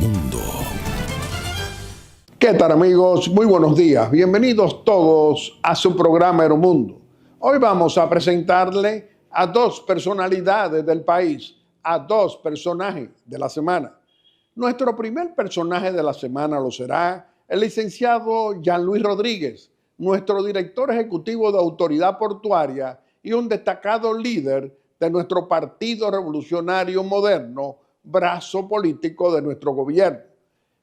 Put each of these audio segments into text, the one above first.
Aeromundo. ¿Qué tal, amigos? Muy buenos días. Bienvenidos todos a su programa Aeromundo. Hoy vamos a presentarle a dos personalidades del país, a dos personajes de la semana. Nuestro primer personaje de la semana lo será el licenciado Jean Luis Rodríguez, nuestro director ejecutivo de Autoridad Portuaria y un destacado líder de nuestro Partido Revolucionario Moderno, brazo político de nuestro gobierno.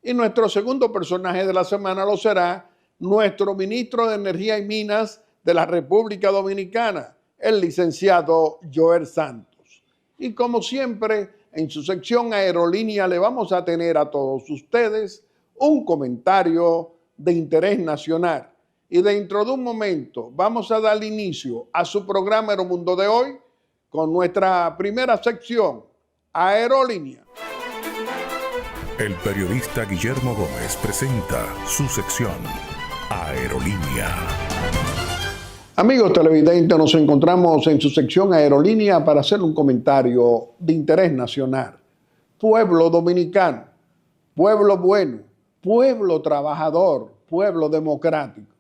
Y nuestro segundo personaje de la semana lo será nuestro ministro de Energía y Minas de la República Dominicana, el licenciado Joel Santos. Y como siempre, en su sección Aerolínea le vamos a tener a todos ustedes un comentario de interés nacional. Y dentro de un momento vamos a dar inicio a su programa Aeromundo de hoy con nuestra primera sección, Aerolínea. El periodista Guillermo Gómez presenta su sección Aerolínea. Amigos televidentes, nos encontramos en su sección Aerolínea para hacer un comentario de interés nacional. Pueblo dominicano, pueblo bueno, pueblo trabajador, pueblo democrático.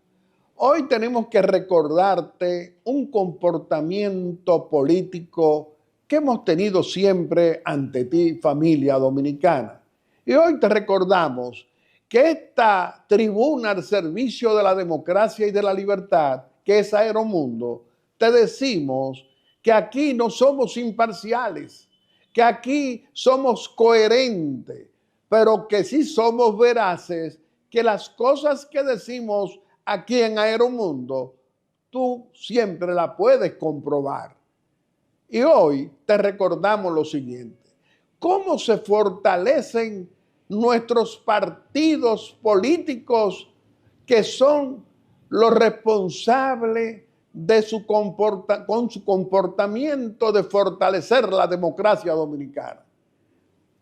Hoy tenemos que recordarte un comportamiento político que hemos tenido siempre ante ti, familia dominicana. Y hoy te recordamos que esta tribuna al servicio de la democracia y de la libertad, que es Aeromundo, te decimos que aquí no somos imparciales, que aquí somos coherentes, pero que sí somos veraces, que las cosas que decimos aquí en Aeromundo, tú siempre la puedes comprobar. Y hoy te recordamos lo siguiente: ¿cómo se fortalecen nuestros partidos políticos que son los responsables de con su comportamiento de fortalecer la democracia dominicana?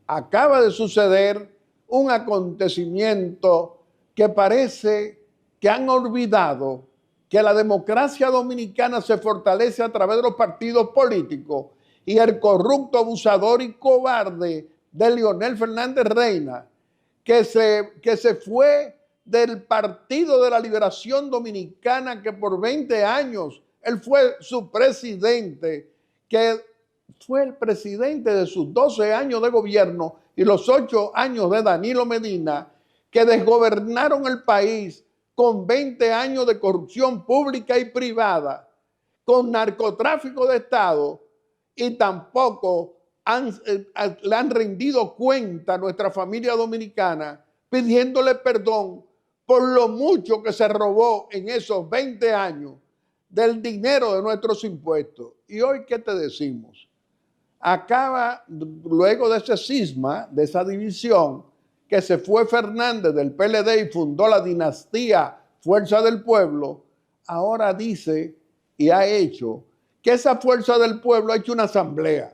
Acaba de suceder un acontecimiento que parece que han olvidado que la democracia dominicana se fortalece a través de los partidos políticos, y el corrupto, abusador y cobarde de Leonel Fernández Reina, que se fue del Partido de la Liberación Dominicana, que por 20 años él fue su presidente, que fue el presidente de sus 12 años de gobierno y los 8 años de Danilo Medina, que desgobernaron el país con 20 años de corrupción pública y privada, con narcotráfico de Estado, y tampoco le han rendido cuenta a nuestra familia dominicana pidiéndole perdón por lo mucho que se robó en esos 20 años del dinero de nuestros impuestos. Y hoy, ¿qué te decimos? Acaba, luego de ese cisma, de esa división, que se fue Fernández del PLD y fundó la dinastía Fuerza del Pueblo, ahora dice y ha hecho que esa Fuerza del Pueblo ha hecho una asamblea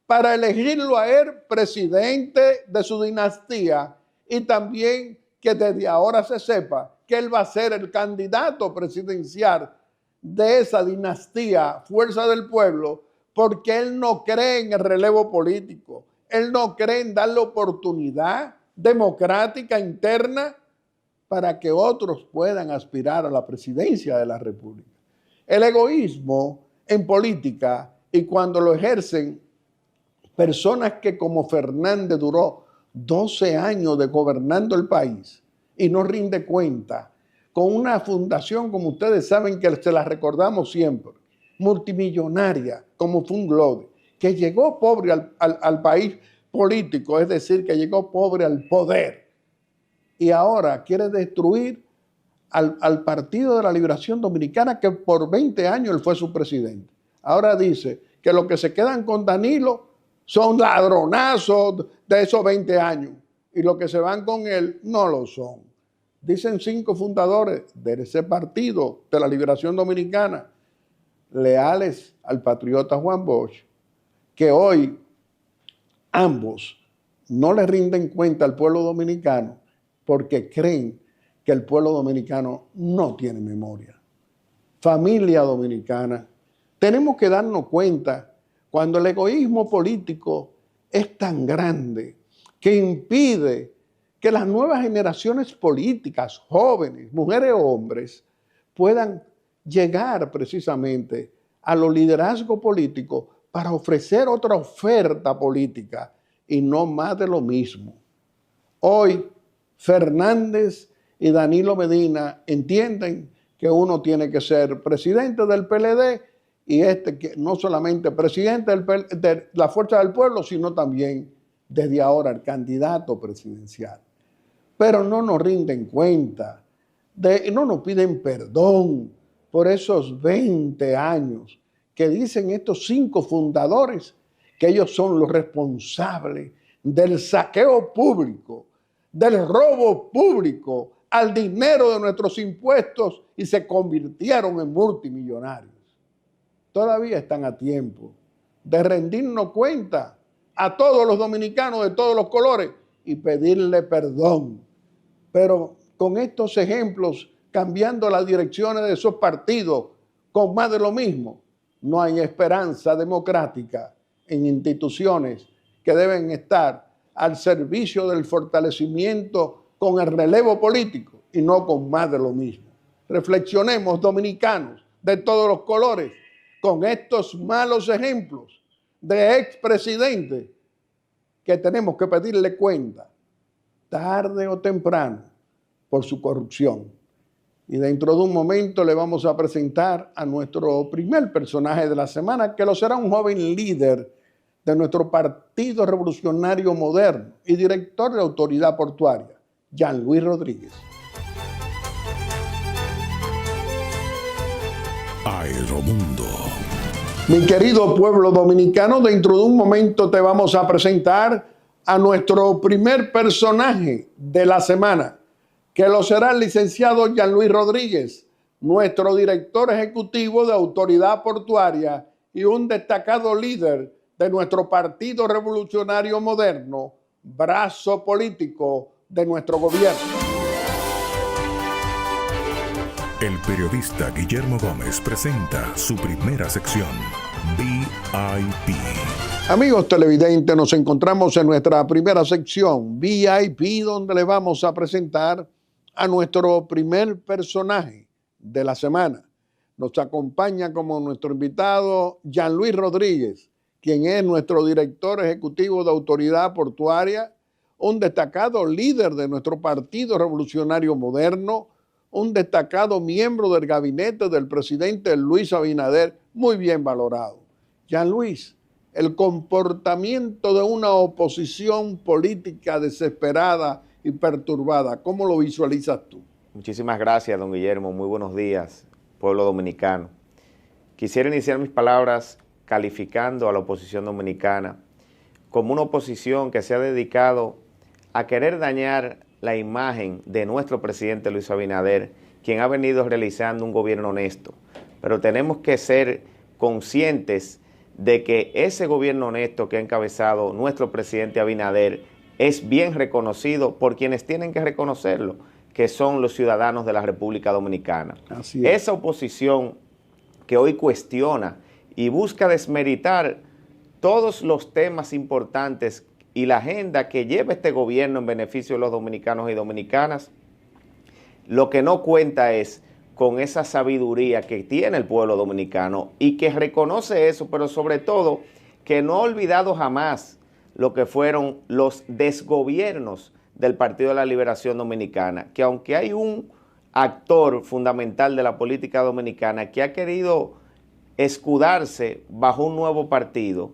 para elegirlo a él presidente de su dinastía, y también que desde ahora se sepa que él va a ser el candidato presidencial de esa dinastía Fuerza del Pueblo, porque él no cree en el relevo político, él no cree en darle oportunidad democrática interna para que otros puedan aspirar a la presidencia de la República. El egoísmo en política, y cuando lo ejercen personas que como Fernández duró 12 años de gobernando el país y no rinde cuenta, con una fundación, como ustedes saben que se la recordamos siempre, multimillonaria como Funglode, que llegó pobre al país político, es decir, que llegó pobre al poder, y ahora quiere destruir al Partido de la Liberación Dominicana, que por 20 años él fue su presidente. Ahora dice que los que se quedan con Danilo son ladronazos de esos 20 años, y los que se van con él no lo son. Dicen 5 fundadores de ese Partido de la Liberación Dominicana, leales al patriota Juan Bosch, que hoy ambos no le rinden cuenta al pueblo dominicano porque creen que el pueblo dominicano no tiene memoria. Familia dominicana, tenemos que darnos cuenta cuando el egoísmo político es tan grande que impide que las nuevas generaciones políticas, jóvenes, mujeres o hombres, puedan llegar precisamente a los liderazgos políticos para ofrecer otra oferta política y no más de lo mismo. Hoy, Fernández y Danilo Medina entienden que uno tiene que ser presidente del PLD y que no solamente presidente de la Fuerza del Pueblo, sino también desde ahora el candidato presidencial. Pero no nos rinden cuenta, no nos piden perdón por esos 20 años que dicen estos 5 fundadores que ellos son los responsables del saqueo público, del robo público al dinero de nuestros impuestos y se convirtieron en multimillonarios. Todavía están a tiempo de rendirnos cuenta a todos los dominicanos de todos los colores y pedirle perdón. Pero con estos ejemplos, cambiando las direcciones de esos partidos con más de lo mismo, no hay esperanza democrática en instituciones que deben estar al servicio del fortalecimiento con el relevo político y no con más de lo mismo. Reflexionemos, dominicanos de todos los colores, con estos malos ejemplos de expresidentes que tenemos que pedirle cuenta, tarde o temprano, por su corrupción. Y dentro de un momento le vamos a presentar a nuestro primer personaje de la semana, que lo será un joven líder de nuestro Partido Revolucionario Moderno y director de Autoridad Portuaria, Jean Luis Rodríguez. Aeromundo. Mi querido pueblo dominicano, dentro de un momento te vamos a presentar a nuestro primer personaje de la semana, que lo será el licenciado Jean Luis Rodríguez, nuestro director ejecutivo de Autoridad Portuaria y un destacado líder de nuestro Partido Revolucionario Moderno, brazo político de nuestro gobierno. El periodista Guillermo Gómez presenta su primera sección, VIP. Amigos televidentes, nos encontramos en nuestra primera sección, VIP, donde le vamos a presentar a nuestro primer personaje de la semana. Nos acompaña como nuestro invitado Jean Luis Rodríguez, quien es nuestro director ejecutivo de Autoridad Portuaria, un destacado líder de nuestro Partido Revolucionario Moderno, un destacado miembro del gabinete del presidente Luis Abinader, muy bien valorado. Jean Luis, el comportamiento de una oposición política desesperada y perturbada, ¿cómo lo visualizas tú? Muchísimas gracias, don Guillermo. Muy buenos días, pueblo dominicano. Quisiera iniciar mis palabras calificando a la oposición dominicana como una oposición que se ha dedicado a querer dañar la imagen de nuestro presidente Luis Abinader, quien ha venido realizando un gobierno honesto. Pero tenemos que ser conscientes de que ese gobierno honesto que ha encabezado nuestro presidente Abinader es bien reconocido por quienes tienen que reconocerlo, que son los ciudadanos de la República Dominicana. Así es. Esa oposición que hoy cuestiona y busca desmeritar todos los temas importantes y la agenda que lleva este gobierno en beneficio de los dominicanos y dominicanas, lo que no cuenta es con esa sabiduría que tiene el pueblo dominicano y que reconoce eso, pero sobre todo que no ha olvidado jamás lo que fueron los desgobiernos del Partido de la Liberación Dominicana, que aunque hay un actor fundamental de la política dominicana que ha querido escudarse bajo un nuevo partido,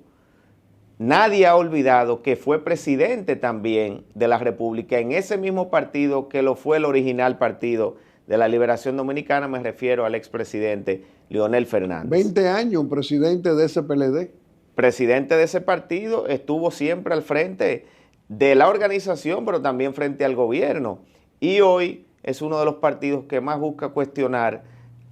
nadie ha olvidado que fue presidente también de la República en ese mismo partido que lo fue el original Partido de la Liberación Dominicana, me refiero al expresidente Leonel Fernández. 20 años presidente de ese PLD. Presidente de ese partido, estuvo siempre al frente de la organización, pero también frente al gobierno. Y hoy es uno de los partidos que más busca cuestionar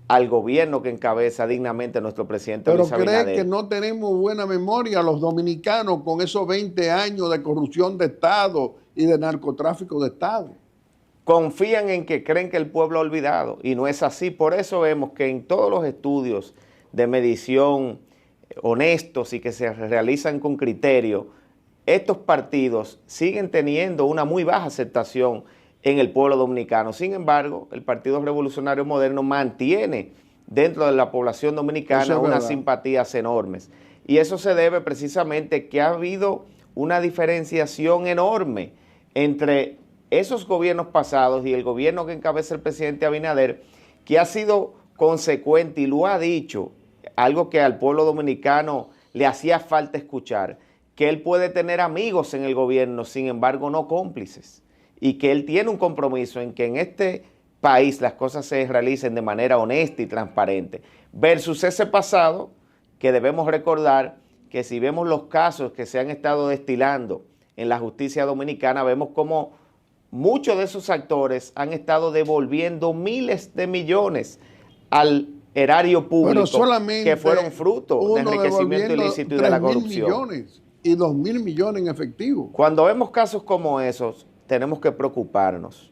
al gobierno que encabeza dignamente nuestro presidente Luis Abinader. ¿Pero cree que no tenemos buena memoria los dominicanos con esos 20 años de corrupción de Estado y de narcotráfico de Estado? Confían en que creen que el pueblo ha olvidado y no es así. Por eso vemos que en todos los estudios de medición honestos y que se realizan con criterio, estos partidos siguen teniendo una muy baja aceptación en el pueblo dominicano. Sin embargo, el Partido Revolucionario Moderno mantiene dentro de la población dominicana unas simpatías enormes. Y eso se debe precisamente que ha habido una diferenciación enorme entre esos gobiernos pasados y el gobierno que encabeza el presidente Abinader, que ha sido consecuente y lo ha dicho, algo que al pueblo dominicano le hacía falta escuchar, que él puede tener amigos en el gobierno, sin embargo no cómplices, y que él tiene un compromiso en que en este país las cosas se realicen de manera honesta y transparente, versus ese pasado que debemos recordar que si vemos los casos que se han estado destilando en la justicia dominicana, vemos como muchos de esos actores han estado devolviendo miles de millones al erario público que fueron fruto del enriquecimiento ilícito y de la corrupción. Millones y 2.000 millones en efectivo. Cuando vemos casos como esos, tenemos que preocuparnos,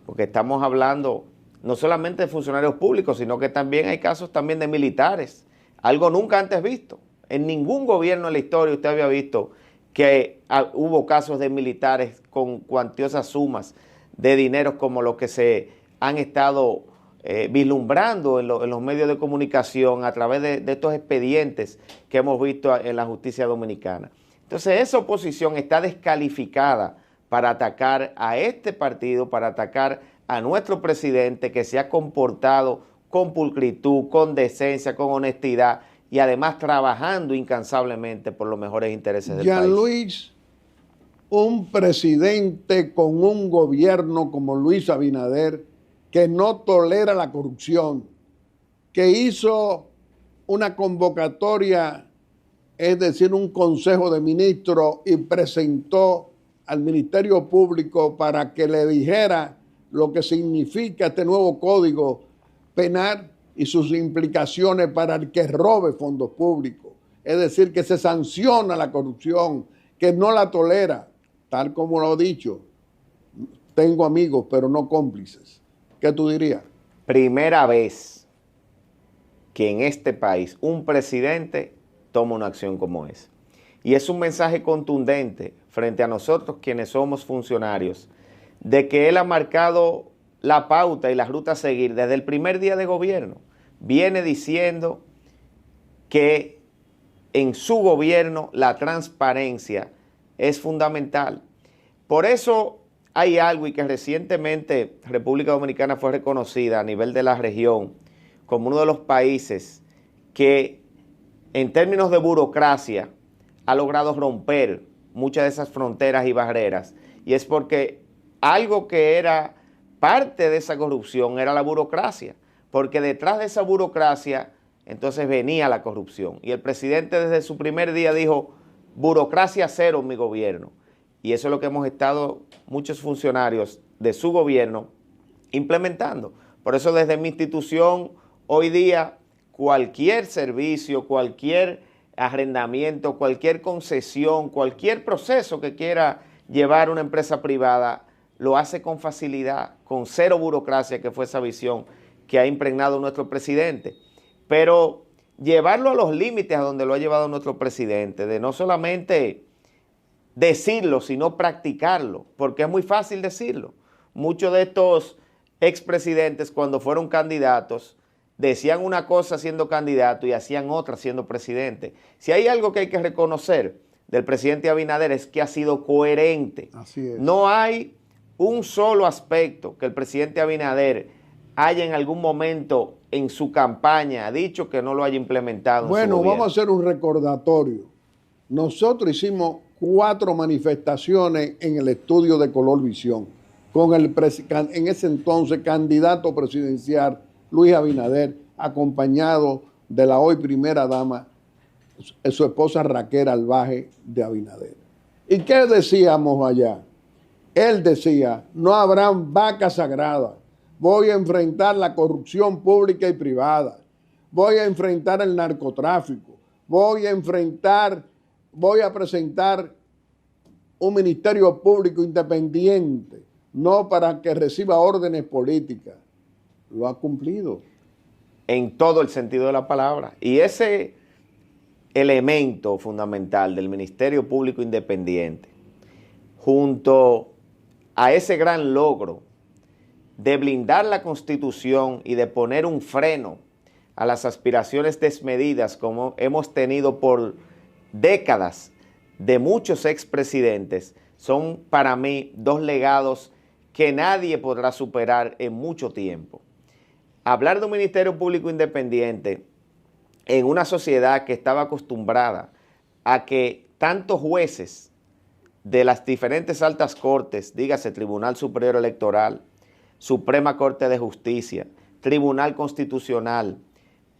porque estamos hablando no solamente de funcionarios públicos, sino que también hay casos también de militares, algo nunca antes visto. En ningún gobierno en la historia usted había visto que hubo casos de militares con cuantiosas sumas de dinero como los que se han estado vislumbrando en los medios de comunicación a través de estos expedientes que hemos visto en la justicia dominicana. Entonces esa oposición está descalificada para atacar a este partido, para atacar a nuestro presidente que se ha comportado con pulcritud, con decencia, con honestidad y además trabajando incansablemente por los mejores intereses del país. Luis, un presidente con un gobierno como Luis Abinader, que no tolera la corrupción, que hizo una convocatoria, es decir, un consejo de ministros y presentó al Ministerio Público para que le dijera lo que significa este nuevo código penal y sus implicaciones para el que robe fondos públicos. Es decir, que se sanciona la corrupción, que no la tolera, tal como lo he dicho. Tengo amigos, pero no cómplices. ¿Qué tú dirías? Primera vez que en este país un presidente toma una acción como esa. Y es un mensaje contundente frente a nosotros quienes somos funcionarios, de que él ha marcado la pauta y la ruta a seguir desde el primer día de gobierno. Viene diciendo que en su gobierno la transparencia es fundamental. Por eso hay algo y que recientemente República Dominicana fue reconocida a nivel de la región como uno de los países que en términos de burocracia ha logrado romper muchas de esas fronteras y barreras, y es porque algo que era parte de esa corrupción era la burocracia, porque detrás de esa burocracia entonces venía la corrupción, y el presidente desde su primer día dijo, burocracia cero en mi gobierno, y eso es lo que hemos estado muchos funcionarios de su gobierno implementando. Por eso desde mi institución hoy día cualquier servicio, cualquier arrendamiento, cualquier concesión, cualquier proceso que quiera llevar una empresa privada, lo hace con facilidad, con cero burocracia, que fue esa visión que ha impregnado nuestro presidente. Pero llevarlo a los límites a donde lo ha llevado nuestro presidente, de no solamente decirlo, sino practicarlo, porque es muy fácil decirlo. Muchos de estos expresidentes, cuando fueron candidatos, decían una cosa siendo candidato y hacían otra siendo presidente. Si hay algo que hay que reconocer del presidente Abinader es que ha sido coherente. Así es. No hay un solo aspecto que el presidente Abinader haya en algún momento en su campaña dicho que no lo haya implementado. Bueno, vamos a hacer un recordatorio. Nosotros hicimos 4 manifestaciones en el estudio de Color Visión con el en ese entonces candidato presidencial Luis Abinader, acompañado de la hoy primera dama, su esposa Raquel Albaje de Abinader. ¿Y qué decíamos allá? Él decía, no habrán vacas sagradas, voy a enfrentar la corrupción pública y privada, voy a enfrentar el narcotráfico, voy a presentar un ministerio público independiente, no para que reciba órdenes políticas. Lo ha cumplido. En todo el sentido de la palabra. Y ese elemento fundamental del Ministerio Público Independiente, junto a ese gran logro de blindar la Constitución y de poner un freno a las aspiraciones desmedidas como hemos tenido por décadas de muchos expresidentes, son para mí dos legados que nadie podrá superar en mucho tiempo. Hablar de un Ministerio Público Independiente en una sociedad que estaba acostumbrada a que tantos jueces de las diferentes altas cortes, dígase Tribunal Superior Electoral, Suprema Corte de Justicia, Tribunal Constitucional,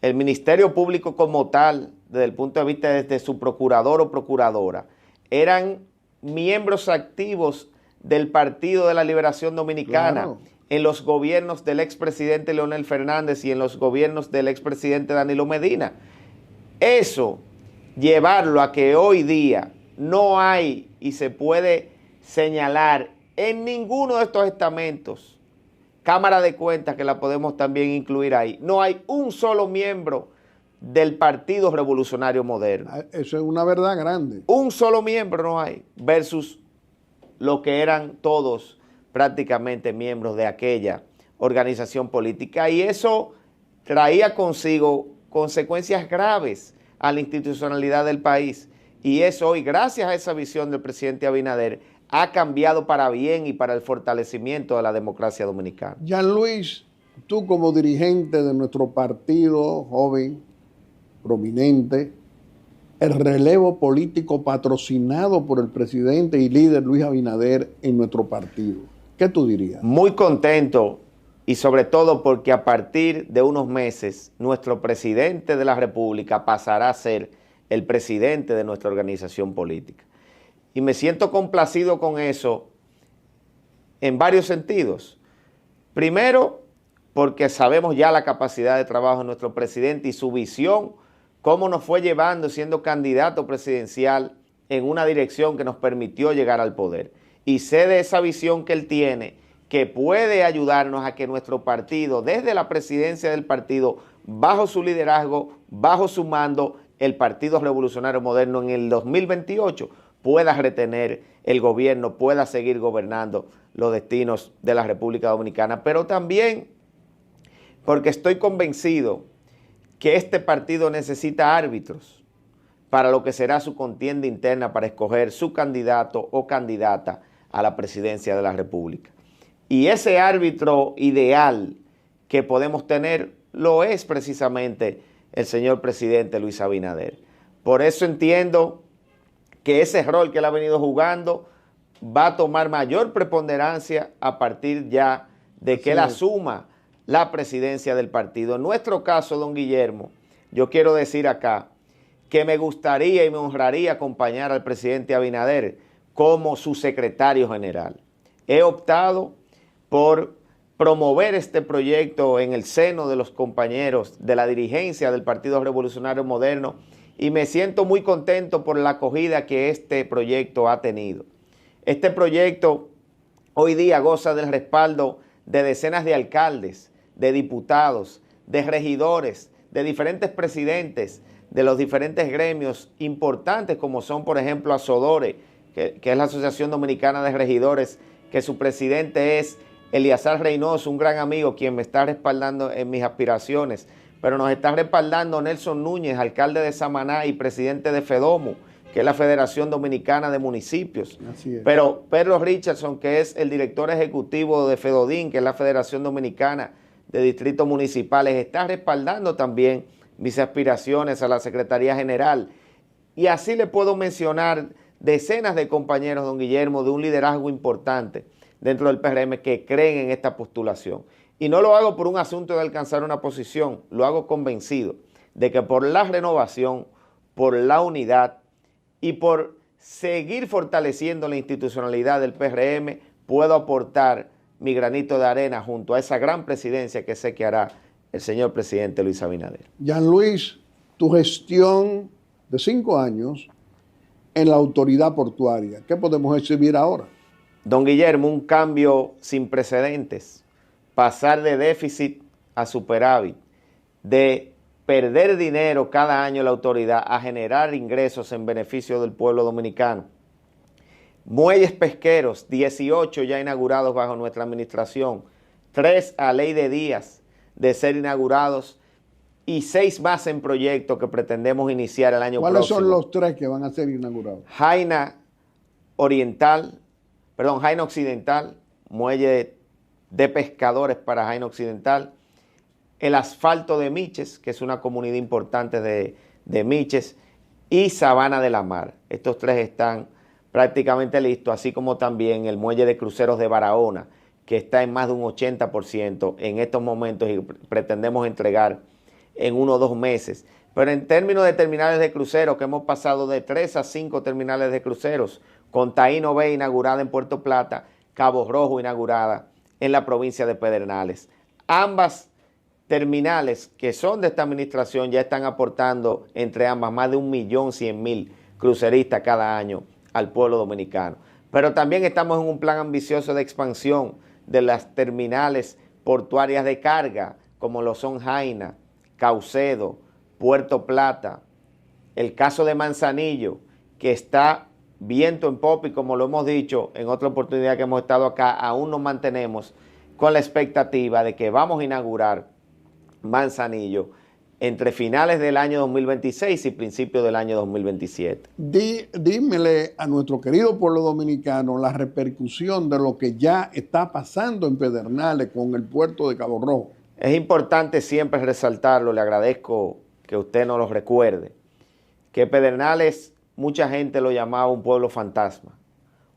el Ministerio Público como tal, desde el punto de vista de su procurador o procuradora, eran miembros activos del Partido de la Liberación Dominicana, claro, en los gobiernos del expresidente Leonel Fernández y en los gobiernos del expresidente Danilo Medina. Eso, llevarlo a que hoy día no hay y se puede señalar en ninguno de estos estamentos, Cámara de Cuentas, que la podemos también incluir ahí, no hay un solo miembro del Partido Revolucionario Moderno. Eso es una verdad grande. Un solo miembro no hay, versus lo que eran todos prácticamente miembros de aquella organización política. Y eso traía consigo consecuencias graves a la institucionalidad del país. Y eso hoy, gracias a esa visión del presidente Abinader, ha cambiado para bien y para el fortalecimiento de la democracia dominicana. Jean Luis, tú como dirigente de nuestro partido, joven, prominente, el relevo político patrocinado por el presidente y líder Luis Abinader en nuestro partido, ¿qué tú dirías? Muy contento y sobre todo porque a partir de unos meses nuestro presidente de la República pasará a ser el presidente de nuestra organización política. Y me siento complacido con eso en varios sentidos. Primero, porque sabemos ya la capacidad de trabajo de nuestro presidente y su visión, cómo nos fue llevando siendo candidato presidencial en una dirección que nos permitió llegar al poder. Y sé de esa visión que él tiene, que puede ayudarnos a que nuestro partido, desde la presidencia del partido, bajo su liderazgo, bajo su mando, el Partido Revolucionario Moderno en el 2028 pueda retener el gobierno, pueda seguir gobernando los destinos de la República Dominicana, pero también porque estoy convencido que este partido necesita árbitros para lo que será su contienda interna para escoger su candidato o candidata a la presidencia de la República. Y ese árbitro ideal que podemos tener lo es precisamente el señor presidente Luis Abinader. Por eso entiendo que ese rol que él ha venido jugando va a tomar mayor preponderancia a partir ya de que él asuma la presidencia del partido. En nuestro caso, don Guillermo, yo quiero decir acá que me gustaría y me honraría acompañar al presidente Abinader como su secretario general. He optado por promover este proyecto en el seno de los compañeros de la dirigencia del Partido Revolucionario Moderno y me siento muy contento por la acogida que este proyecto ha tenido. Este proyecto hoy día goza del respaldo de decenas de alcaldes, de diputados, de regidores, de diferentes presidentes, de los diferentes gremios importantes como son, por ejemplo, ASODORE, que es la Asociación Dominicana de Regidores, que su presidente es Eliazar Reynoso, un gran amigo quien me está respaldando en mis aspiraciones, pero nos está respaldando Nelson Núñez, alcalde de Samaná y presidente de FEDOMU, que es la Federación Dominicana de Municipios. Así es. Pero Pedro Richardson, que es el director ejecutivo de FEDODIN, que es la Federación Dominicana de Distritos Municipales, está respaldando también mis aspiraciones a la Secretaría General. Y así le puedo mencionar decenas de compañeros, don Guillermo, de un liderazgo importante dentro del PRM que creen en esta postulación. Y no lo hago por un asunto de alcanzar una posición, lo hago convencido de que por la renovación, por la unidad y por seguir fortaleciendo la institucionalidad del PRM, puedo aportar mi granito de arena junto a esa gran presidencia que sé que hará el señor presidente Luis Abinader. Jean Luis, tu gestión de 5 años en la autoridad portuaria, ¿qué podemos exhibir ahora? Don Guillermo, un cambio sin precedentes, pasar de déficit a superávit, de perder dinero cada año la autoridad a generar ingresos en beneficio del pueblo dominicano. Muelles pesqueros, 18 ya inaugurados bajo nuestra administración, 3 a ley de días de ser inaugurados y 6 más en proyecto que pretendemos iniciar el año próximo. ¿Cuáles son los 3 que van a ser inaugurados? Jaina Occidental, muelle de pescadores para Jaina Occidental, el asfalto de Miches, que es una comunidad importante de Miches, y Sabana de la Mar. Estos 3 están prácticamente listos, así como también el muelle de cruceros de Barahona, que está en más de un 80% en estos momentos y pretendemos entregar en 1 o 2 meses. Pero en términos de terminales de cruceros, que hemos pasado de 3 a 5 terminales de cruceros, con Taíno Bay inaugurada en Puerto Plata, Cabo Rojo inaugurada en la provincia de Pedernales. Ambas terminales que son de esta administración ya están aportando entre ambas más de 1.100.000 cruceristas cada año al pueblo dominicano. Pero también estamos en un plan ambicioso de expansión de las terminales portuarias de carga, como lo son Jaina, Caucedo, Puerto Plata, el caso de Manzanillo, que está viento en popa y como lo hemos dicho en otra oportunidad que hemos estado acá, aún nos mantenemos con la expectativa de que vamos a inaugurar Manzanillo entre finales del año 2026 y principios del año 2027. Dímele a nuestro querido pueblo dominicano la repercusión de lo que ya está pasando en Pedernales con el puerto de Cabo Rojo. Es importante siempre resaltarlo, le agradezco que usted nos lo recuerde, que Pedernales mucha gente lo llamaba un pueblo fantasma,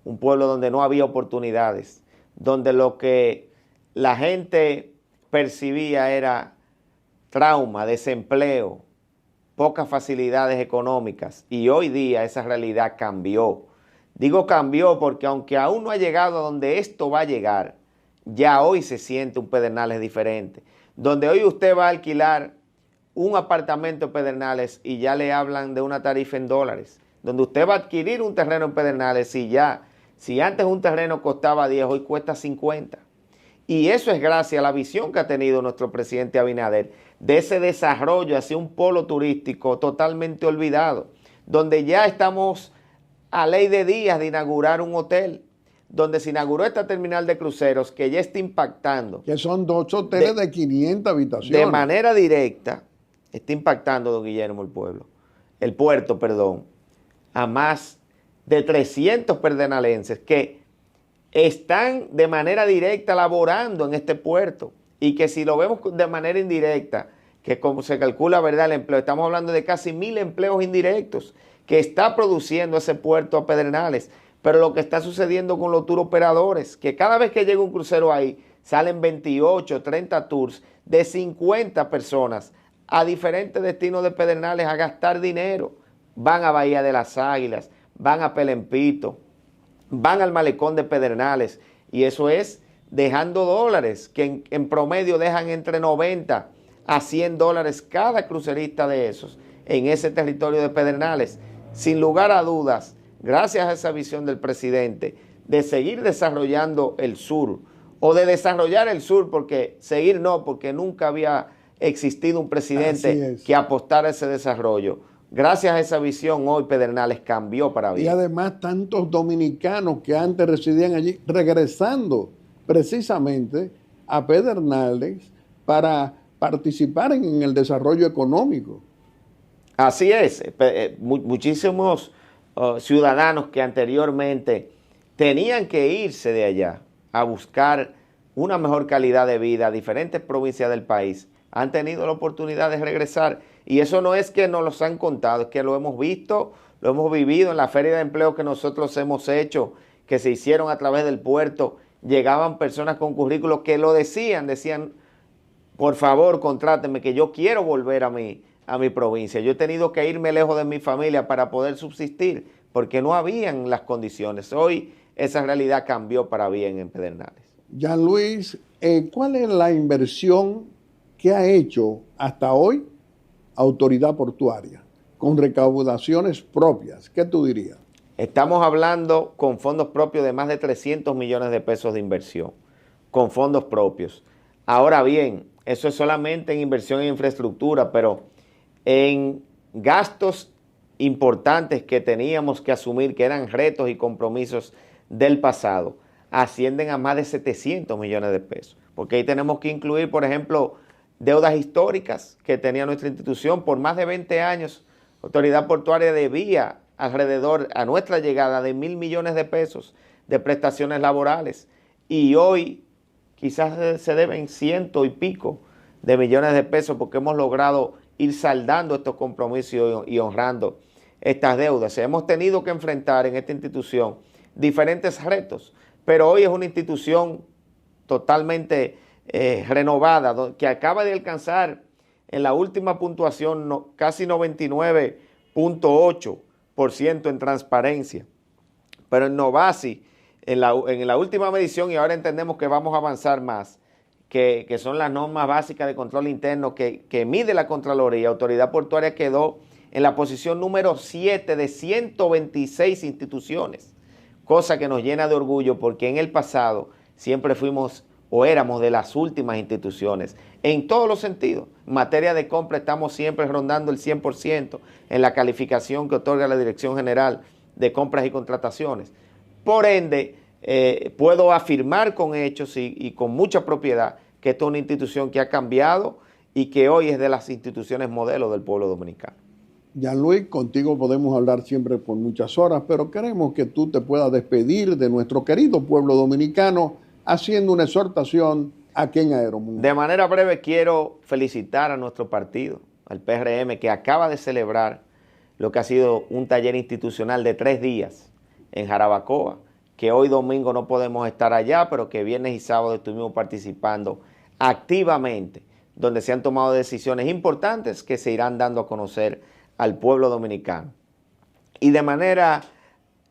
un pueblo donde no había oportunidades, donde lo que la gente percibía era trauma, desempleo, pocas facilidades económicas, y hoy día esa realidad cambió. Digo cambió porque aunque aún no ha llegado a donde esto va a llegar, ya hoy se siente un Pedernales diferente, donde hoy usted va a alquilar un apartamento en Pedernales y ya le hablan de una tarifa en dólares, donde usted va a adquirir un terreno en Pedernales y ya, si antes un terreno costaba 10, hoy cuesta 50. Y eso es gracias a la visión que ha tenido nuestro presidente Abinader de ese desarrollo hacia un polo turístico totalmente olvidado, donde ya estamos a ley de días de inaugurar un hotel, donde se inauguró esta terminal de cruceros que ya está impactando. Que son 2 hoteles de 500 habitaciones. De manera directa, está impactando, don Guillermo, el puerto, a más de 300 perdenalenses que están de manera directa laborando en este puerto y que si lo vemos de manera indirecta, que como se calcula, ¿verdad?, el empleo, estamos hablando de casi 1.000 empleos indirectos que está produciendo ese puerto a Pedernales. Pero lo que está sucediendo con los tour operadores, que cada vez que llega un crucero ahí, salen 28, 30 tours de 50 personas a diferentes destinos de Pedernales a gastar dinero. Van a Bahía de las Águilas, van a Pelempito, van al malecón de Pedernales, y eso es dejando dólares, que en promedio dejan entre 90 a 100 dólares cada crucerista de esos en ese territorio de Pedernales. Sin lugar a dudas, gracias a esa visión del presidente de seguir desarrollando el sur, o de desarrollar el sur, porque seguir no, porque nunca había existido un presidente que apostara a ese desarrollo. Gracias a esa visión, hoy Pedernales cambió para bien. Y además tantos dominicanos que antes residían allí, regresando precisamente a Pedernales para participar en el desarrollo económico. Así es, muchísimos ciudadanos que anteriormente tenían que irse de allá a buscar una mejor calidad de vida a diferentes provincias del país, han tenido la oportunidad de regresar. Y eso no es que nos los han contado, es que lo hemos visto, lo hemos vivido en la feria de empleo que nosotros hemos hecho, que se hicieron a través del puerto. Llegaban personas con currículos que lo decían, por favor, contrátenme, que yo quiero volver a mi provincia. Yo he tenido que irme lejos de mi familia para poder subsistir, porque no habían las condiciones. Hoy esa realidad cambió para bien en Pedernales. Jean Luis, ¿cuál es la inversión que ha hecho hasta hoy Autoridad Portuaria con recaudaciones propias? ¿Qué tú dirías? Estamos hablando con fondos propios de más de 300 millones de pesos de inversión, con fondos propios. Ahora bien, eso es solamente en inversión en infraestructura, pero en gastos importantes que teníamos que asumir, que eran retos y compromisos del pasado, ascienden a más de 700 millones de pesos. Porque ahí tenemos que incluir, por ejemplo, deudas históricas que tenía nuestra institución por más de 20 años. La Autoridad Portuaria debía alrededor, a nuestra llegada, de 1.000 millones de pesos de prestaciones laborales. Y hoy quizás se deben 100 y pico de millones de pesos porque hemos logrado ir saldando estos compromisos y honrando estas deudas. Hemos tenido que enfrentar en esta institución diferentes retos, pero hoy es una institución totalmente renovada, que acaba de alcanzar en la última puntuación casi 99.8% en transparencia. Pero en Novasi, en la última medición, y ahora entendemos que vamos a avanzar más, que son las normas básicas de control interno que mide la Contraloría, Autoridad Portuaria quedó en la posición número 7 de 126 instituciones, cosa que nos llena de orgullo porque en el pasado siempre fuimos o éramos de las últimas instituciones, en todos los sentidos. En materia de compra estamos siempre rondando el 100% en la calificación que otorga la Dirección General de Compras y Contrataciones. Por ende, puedo afirmar con hechos y con mucha propiedad que esta es una institución que ha cambiado y que hoy es de las instituciones modelo del pueblo dominicano. Jean-Louis, contigo podemos hablar siempre por muchas horas, pero queremos que tú te puedas despedir de nuestro querido pueblo dominicano haciendo una exhortación aquí en Aeromundo. De manera breve quiero felicitar a nuestro partido, al PRM, que acaba de celebrar lo que ha sido un taller institucional de 3 días en Jarabacoa, que hoy domingo no podemos estar allá, pero que viernes y sábado estuvimos participando activamente, donde se han tomado decisiones importantes que se irán dando a conocer al pueblo dominicano. Y de manera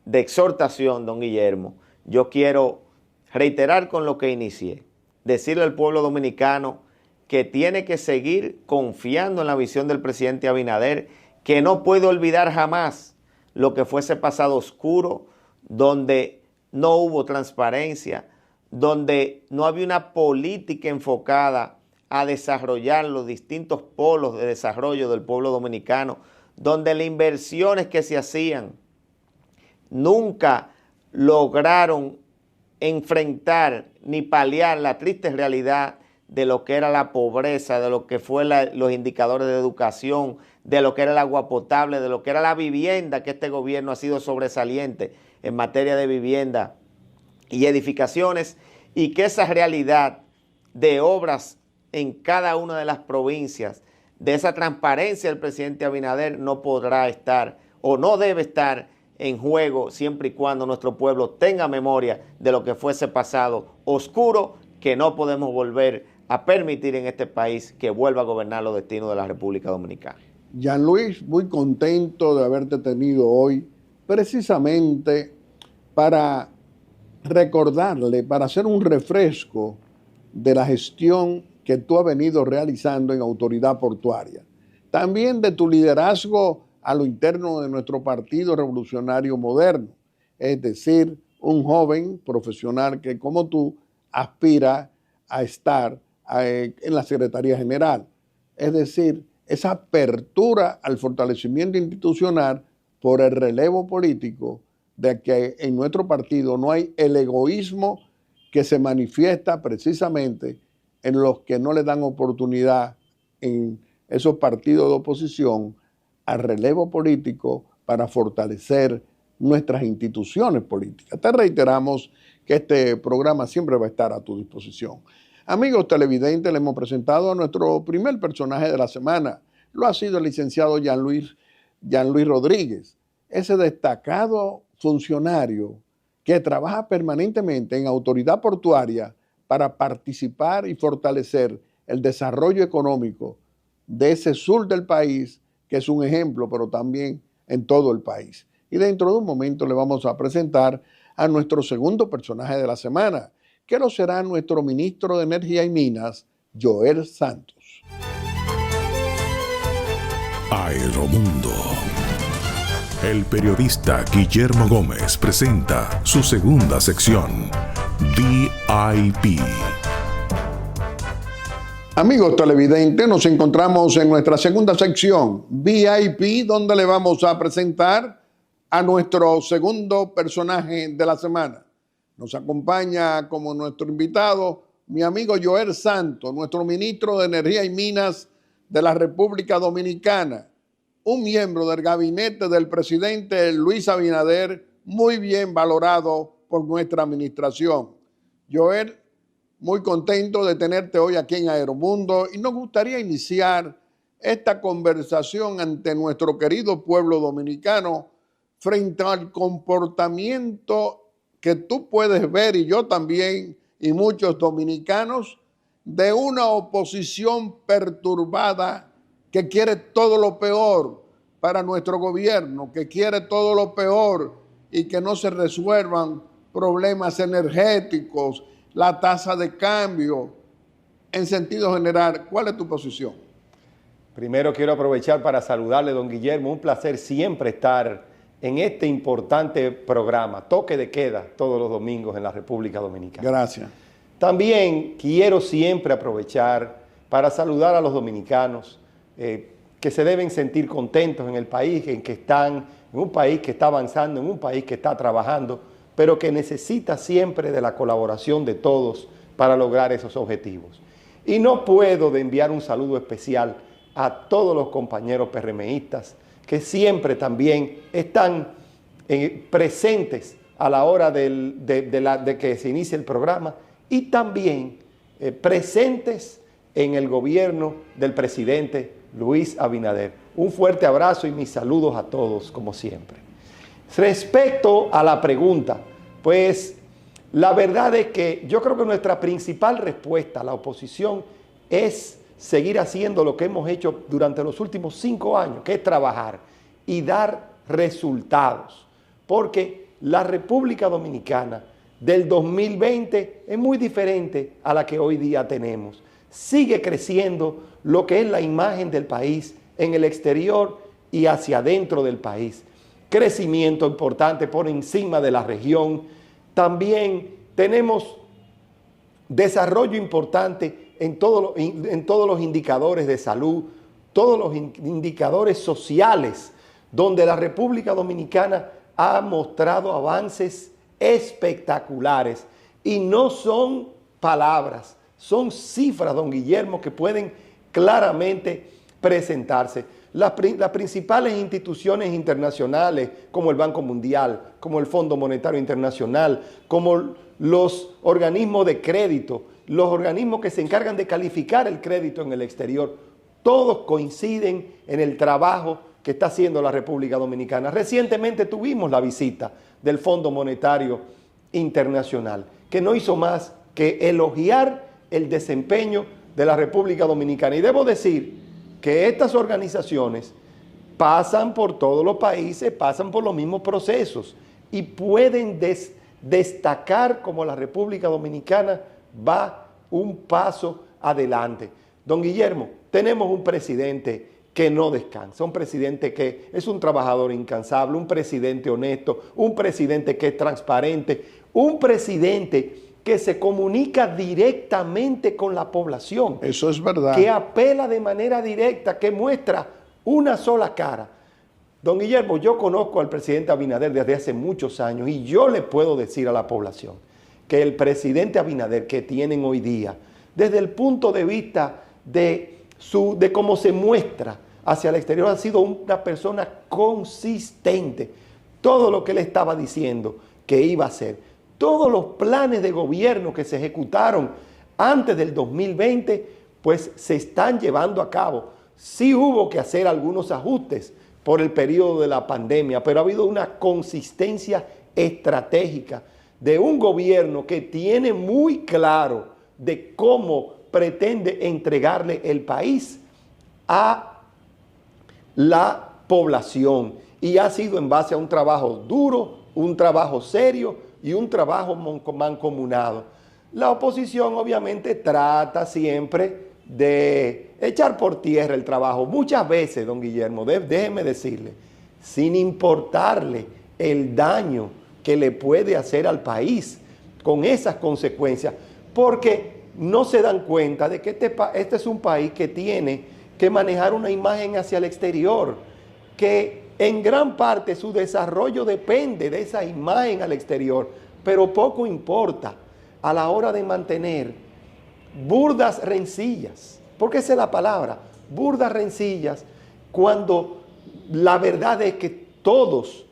de exhortación, don Guillermo, yo quiero reiterar con lo que inicié, decirle al pueblo dominicano que tiene que seguir confiando en la visión del presidente Abinader, que no puede olvidar jamás lo que fue ese pasado oscuro, donde no hubo transparencia, donde no había una política enfocada a desarrollar los distintos polos de desarrollo del pueblo dominicano, donde las inversiones que se hacían nunca lograron enfrentar ni paliar la triste realidad de lo que era la pobreza, de lo que fue los indicadores de educación, de lo que era el agua potable, de lo que era la vivienda, que este gobierno ha sido sobresaliente en materia de vivienda y edificaciones, y que esa realidad de obras en cada una de las provincias, de esa transparencia del presidente Abinader no podrá estar o no debe estar en juego siempre y cuando nuestro pueblo tenga memoria de lo que fue ese pasado oscuro que no podemos volver a permitir en este país que vuelva a gobernar los destinos de la República Dominicana. Jean-Louis, muy contento de haberte tenido hoy precisamente para recordarle, para hacer un refresco de la gestión que tú has venido realizando en Autoridad Portuaria. También de tu liderazgo a lo interno de nuestro Partido Revolucionario Moderno, es decir, un joven profesional que como tú aspira a estar en la Secretaría General. Es decir, esa apertura al fortalecimiento institucional por el relevo político de que en nuestro partido no hay el egoísmo que se manifiesta precisamente en los que no le dan oportunidad en esos partidos de oposición al relevo político para fortalecer nuestras instituciones políticas. Te reiteramos que este programa siempre va a estar a tu disposición. Amigos televidentes, le hemos presentado a nuestro primer personaje de la semana. Lo ha sido el licenciado Jean-Louis Rodríguez, ese destacado funcionario que trabaja permanentemente en Autoridad Portuaria para participar y fortalecer el desarrollo económico de ese sur del país, que es un ejemplo, pero también en todo el país. Y dentro de un momento le vamos a presentar a nuestro segundo personaje de la semana, que lo será nuestro ministro de Energía y Minas, Joel Santos. Aeromundo. El periodista Guillermo Gómez presenta su segunda sección, VIP. Amigos televidentes, nos encontramos en nuestra segunda sección, VIP, donde le vamos a presentar a nuestro segundo personaje de la semana. Nos acompaña como nuestro invitado mi amigo Joel Santos, nuestro ministro de Energía y Minas de la República Dominicana, un miembro del gabinete del presidente Luis Abinader, muy bien valorado por nuestra administración. Joel, muy contento de tenerte hoy aquí en Aeromundo y nos gustaría iniciar esta conversación ante nuestro querido pueblo dominicano frente al comportamiento que tú puedes ver y yo también y muchos dominicanos de una oposición perturbada que quiere todo lo peor para nuestro gobierno, que quiere todo lo peor y que no se resuelvan problemas energéticos, la tasa de cambio. En sentido general, ¿cuál es tu posición? Primero quiero aprovechar para saludarle, don Guillermo. Un placer siempre estar en este importante programa, Toque de Queda, todos los domingos en la República Dominicana. Gracias. También quiero siempre aprovechar para saludar a los dominicanos que se deben sentir contentos en el país, en que están en un país que está avanzando, en un país que está trabajando, pero que necesita siempre de la colaboración de todos para lograr esos objetivos. Y no puedo de enviar un saludo especial a todos los compañeros PRMistas que siempre también están presentes a la hora de que se inicie el programa y también presentes en el gobierno del presidente Luis Abinader. Un fuerte abrazo y mis saludos a todos, como siempre. Respecto a la pregunta, pues la verdad es que yo creo que nuestra principal respuesta a la oposición es seguir haciendo lo que hemos hecho durante los últimos 5 años, que es trabajar y dar resultados. Porque la República Dominicana del 2020 es muy diferente a la que hoy día tenemos. Sigue creciendo lo que es la imagen del país en el exterior y hacia adentro del país. Crecimiento importante por encima de la región. También tenemos desarrollo importante en todos los indicadores de salud, todos los indicadores sociales, donde la República Dominicana ha mostrado avances espectaculares. Y no son palabras, son cifras, don Guillermo, que pueden claramente presentarse. Las principales instituciones internacionales, como el Banco Mundial, como el Fondo Monetario Internacional, como los organismos de crédito, los organismos que se encargan de calificar el crédito en el exterior, todos coinciden en el trabajo que está haciendo la República Dominicana. Recientemente tuvimos la visita del Fondo Monetario Internacional, que no hizo más que elogiar el desempeño de la República Dominicana. Y debo decir que estas organizaciones pasan por todos los países, pasan por los mismos procesos y pueden destacar como la República Dominicana va un paso adelante. Don Guillermo, tenemos un presidente que no descansa, un presidente que es un trabajador incansable, un presidente honesto, un presidente que es transparente, un presidente que se comunica directamente con la población. Eso es verdad. Que apela de manera directa, que muestra una sola cara. Don Guillermo, yo conozco al presidente Abinader desde hace muchos años y yo le puedo decir a la población que el presidente Abinader que tienen hoy día, desde el punto de vista de cómo se muestra hacia el exterior, ha sido una persona consistente. Todo lo que él estaba diciendo que iba a hacer, todos los planes de gobierno que se ejecutaron antes del 2020, pues se están llevando a cabo. Sí hubo que hacer algunos ajustes por el periodo de la pandemia, pero ha habido una consistencia estratégica de un gobierno que tiene muy claro de cómo pretende entregarle el país a la población. Y ha sido en base a un trabajo duro, un trabajo serio y un trabajo mancomunado. La oposición obviamente trata siempre de echar por tierra el trabajo. Muchas veces, don Guillermo, déjeme decirle, sin importarle el daño que le puede hacer al país con esas consecuencias, porque no se dan cuenta de que este es un país que tiene que manejar una imagen hacia el exterior, que en gran parte su desarrollo depende de esa imagen al exterior, pero poco importa a la hora de mantener burdas rencillas, porque esa es la palabra, burdas rencillas, cuando la verdad es que todos,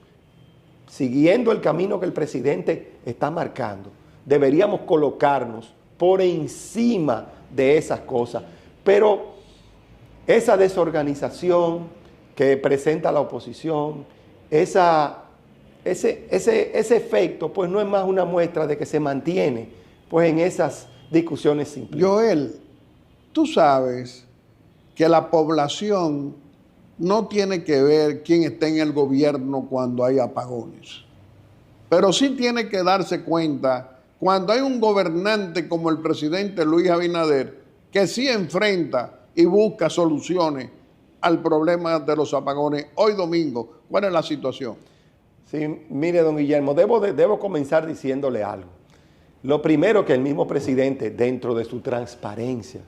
siguiendo el camino que el presidente está marcando, deberíamos colocarnos por encima de esas cosas. Pero esa desorganización que presenta la oposición, ese efecto, pues no es más una muestra de que se mantiene pues en esas discusiones simples. Joel, tú sabes que la población no tiene que ver quién está en el gobierno cuando hay apagones, pero sí tiene que darse cuenta cuando hay un gobernante como el presidente Luis Abinader que sí enfrenta y busca soluciones al problema de los apagones. Hoy domingo, ¿cuál es la situación? Sí, mire, don Guillermo, debo comenzar diciéndole algo. Lo primero, que el mismo presidente, dentro de su transparencia,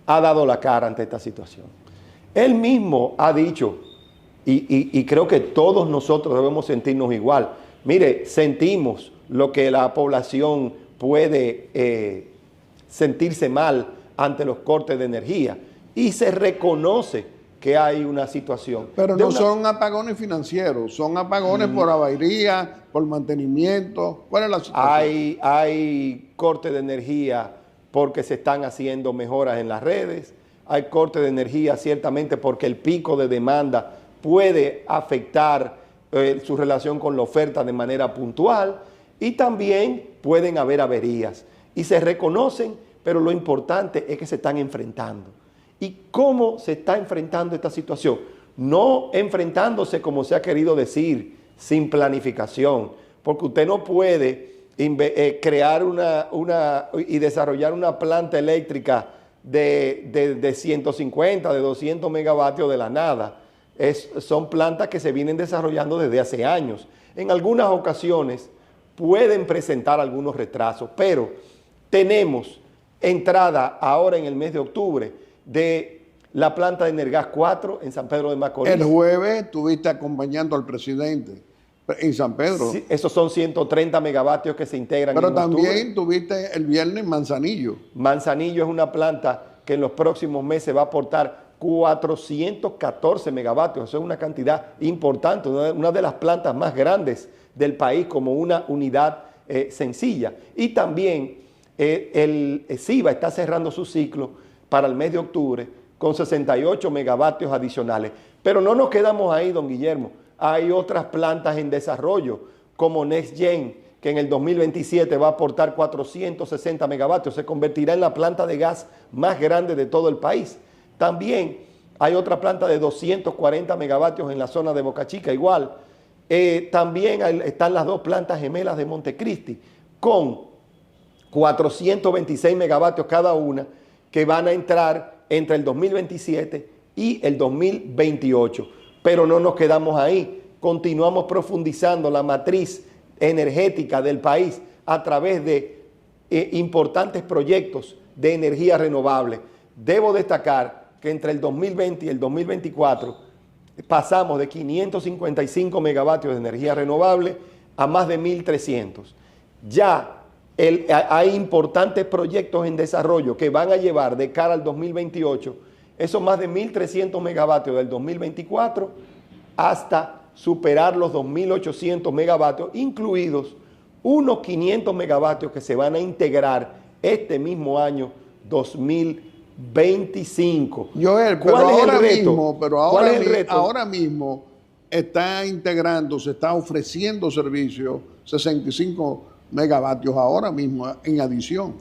ha dado la cara ante esta situación. Él mismo ha dicho, y creo que todos nosotros debemos sentirnos igual. Mire, sentimos lo que la población puede sentirse mal ante los cortes de energía, y se reconoce que hay una situación. Pero no son apagones financieros, son apagones por avería, por mantenimiento. ¿Cuál es la situación? Hay cortes de energía porque se están haciendo mejoras en las redes, hay cortes de energía ciertamente porque el pico de demanda puede afectar su relación con la oferta de manera puntual, y también pueden haber averías. Y se reconocen, pero lo importante es que se están enfrentando. ¿Y cómo se está enfrentando esta situación? No enfrentándose, como se ha querido decir, sin planificación, porque usted no puede crear y desarrollar una planta eléctrica de 150, de 200 megavatios de la nada. Son plantas que se vienen desarrollando desde hace años. En algunas ocasiones pueden presentar algunos retrasos, pero tenemos entrada ahora en el mes de octubre de la planta de Energas 4 en San Pedro de Macorís. El jueves estuviste acompañando al presidente en San Pedro. Sí, esos son 130 megavatios que se integran en octubre. Pero también tuviste el viernes en Manzanillo. Manzanillo es una planta que en los próximos meses va a aportar 414 megavatios. Eso es una cantidad importante, una de las plantas más grandes del país como una unidad sencilla. Y también el CIBA está cerrando su ciclo para el mes de octubre con 68 megavatios adicionales. Pero no nos quedamos ahí, don Guillermo. Hay otras plantas en desarrollo, como NextGen, que en el 2027 va a aportar 460 megavatios. Se convertirá en la planta de gas más grande de todo el país. También hay otra planta de 240 megavatios en la zona de Boca Chica, igual. También están las dos plantas gemelas de Montecristi, con 426 megavatios cada una, que van a entrar entre el 2027 y el 2028. Pero no nos quedamos ahí, continuamos profundizando la matriz energética del país a través de importantes proyectos de energía renovable. Debo destacar que entre el 2020 y el 2024 pasamos de 555 megavatios de energía renovable a más de 1.300. Ya hay importantes proyectos en desarrollo que van a llevar de cara al 2028 esos más de 1.300 megavatios del 2024 hasta superar los 2.800 megavatios, incluidos unos 500 megavatios que se van a integrar este mismo año 2025. Joel, pero ¿Cuál es ahora el reto? mismo, ¿Cuál es el reto? ahora mismo está integrando, se está ofreciendo servicio 65 megavatios ahora mismo en adición.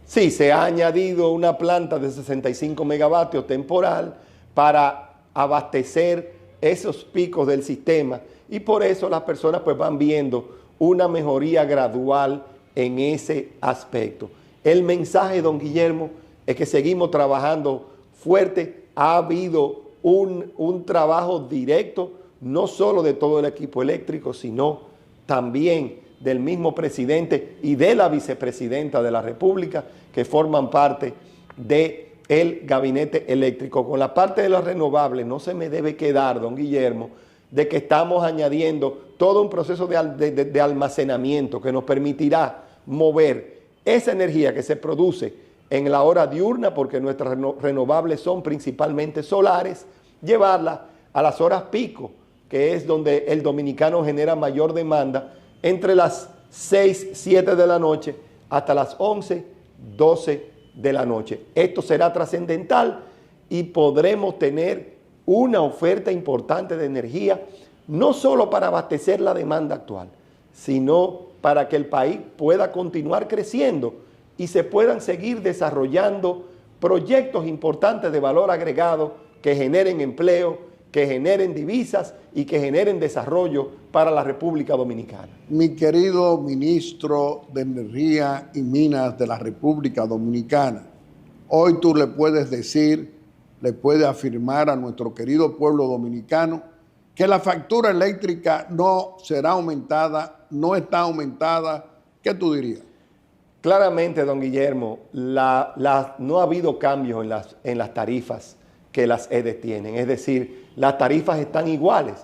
Sí, se ha añadido una planta de 65 megavatios temporal para abastecer esos picos del sistema, y por eso las personas pues van viendo una mejoría gradual en ese aspecto. El mensaje, don Guillermo, es que seguimos trabajando fuerte. Ha habido un trabajo directo, no solo de todo el equipo eléctrico, sino también del mismo presidente y de la vicepresidenta de la República, que forman parte del gabinete eléctrico. Con la parte de las renovables no se me debe quedar, don Guillermo, de que estamos añadiendo todo un proceso de almacenamiento que nos permitirá mover esa energía que se produce en la hora diurna, porque nuestras renovables son principalmente solares, llevarla a las horas pico, que es donde el dominicano genera mayor demanda, entre las 6, 7 de la noche hasta las 11, 12 de la noche. Esto será trascendental y podremos tener una oferta importante de energía, no solo para abastecer la demanda actual, sino para que el país pueda continuar creciendo y se puedan seguir desarrollando proyectos importantes de valor agregado que generen empleo, que generen divisas y que generen desarrollo para la República Dominicana. Mi querido ministro de Energía y Minas de la República Dominicana, hoy tú le puedes decir, le puede afirmar a nuestro querido pueblo dominicano que la factura eléctrica no será aumentada, no está aumentada. ¿Qué tú dirías? Claramente, don Guillermo, no ha habido cambios en las tarifas que las EDES tienen. Es decir, las tarifas están iguales.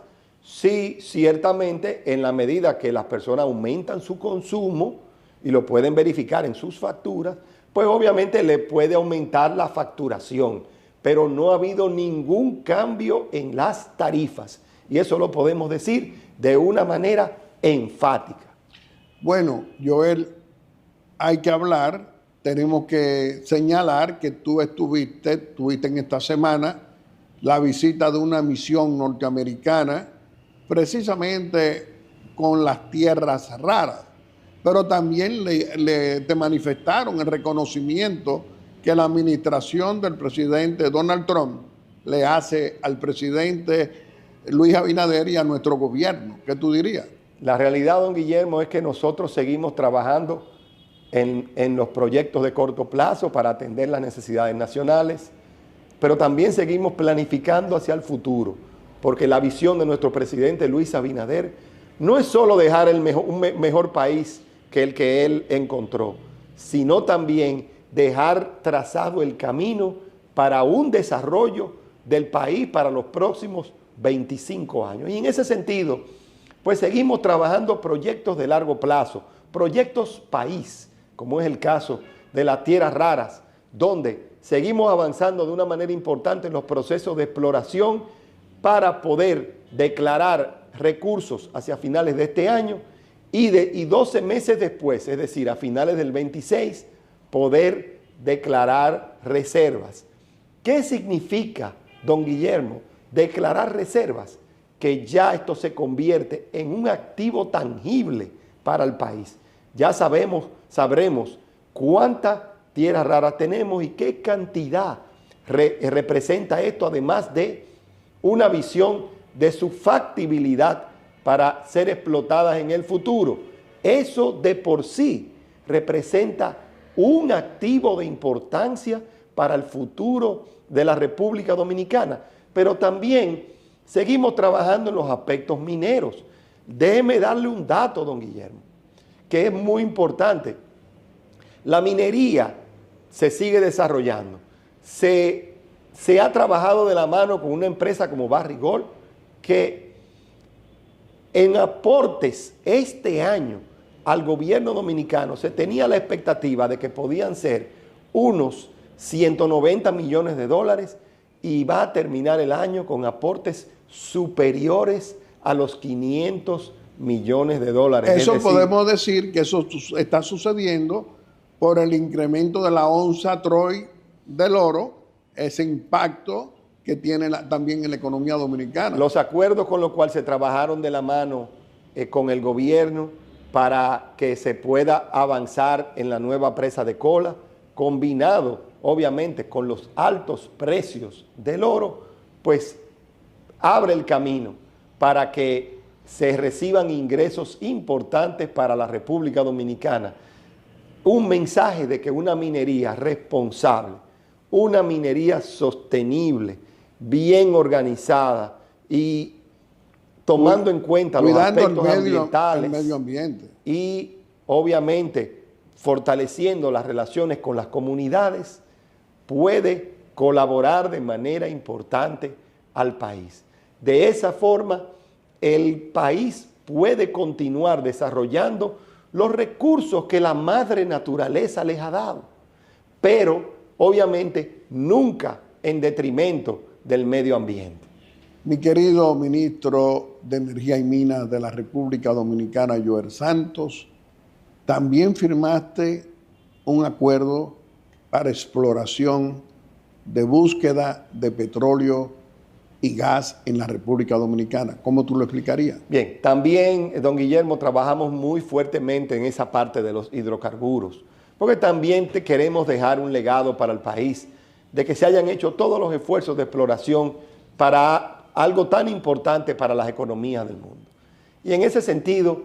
Sí, ciertamente, en la medida que las personas aumentan su consumo, y lo pueden verificar en sus facturas, pues obviamente le puede aumentar la facturación. Pero no ha habido ningún cambio en las tarifas. Y eso lo podemos decir de una manera enfática. Bueno, Joel, hay que hablar, tenemos que señalar que tú tuviste en esta semana la visita de una misión norteamericana, precisamente con las tierras raras, pero también te manifestaron el reconocimiento que la administración del presidente Donald Trump le hace al presidente Luis Abinader y a nuestro gobierno. ¿Qué tú dirías? La realidad, don Guillermo, es que nosotros seguimos trabajando en los proyectos de corto plazo para atender las necesidades nacionales, pero también seguimos planificando hacia el futuro, porque la visión de nuestro presidente Luis Abinader no es solo dejar un mejor país que el que él encontró, sino también dejar trazado el camino para un desarrollo del país para los próximos 25 años. Y en ese sentido, pues seguimos trabajando proyectos de largo plazo, proyectos país, como es el caso de las tierras raras, donde seguimos avanzando de una manera importante en los procesos de exploración para poder declarar recursos hacia finales de este año y 12 meses después, es decir, a finales del 26, poder declarar reservas. ¿Qué significa, don Guillermo, declarar reservas? Que ya esto se convierte en un activo tangible para el país. Ya sabremos cuántas tierras raras tenemos y qué cantidad representa esto, además de una visión de su factibilidad para ser explotadas en el futuro. Eso de por sí representa un activo de importancia para el futuro de la República Dominicana, pero también seguimos trabajando en los aspectos mineros. Déjeme darle un dato, don Guillermo, que es muy importante. La minería se sigue desarrollando. Se ha trabajado de la mano con una empresa como Barrick Gold, que en aportes este año al gobierno dominicano se tenía la expectativa de que podían ser unos 190 millones de dólares y va a terminar el año con aportes superiores a los 500 millones de dólares. Eso es decir, podemos decir que eso está sucediendo por el incremento de la onza Troy del oro, ese impacto que tiene también en la economía dominicana. Los acuerdos con los cuales se trabajaron de la mano con el gobierno para que se pueda avanzar en la nueva presa de Cola, combinado obviamente con los altos precios del oro, pues abre el camino para que se reciban ingresos importantes para la República Dominicana. Un mensaje de que una minería responsable, una minería sostenible, bien organizada y tomando en cuenta los aspectos ambientales, el medio ambiente. y obviamente fortaleciendo las relaciones con las comunidades, puede colaborar de manera importante al país. De esa forma, el país puede continuar desarrollando los recursos que la madre naturaleza les ha dado, pero obviamente nunca en detrimento del medio ambiente. Mi querido ministro de Energía y Minas de la República Dominicana, Joel Santos, también firmaste un acuerdo para exploración de búsqueda de petróleo y gas en la República Dominicana. ¿Cómo tú lo explicarías? Bien, también, don Guillermo, trabajamos muy fuertemente en esa parte de los hidrocarburos, porque también queremos dejar un legado para el país, de que se hayan hecho todos los esfuerzos de exploración para algo tan importante para las economías del mundo. Y en ese sentido,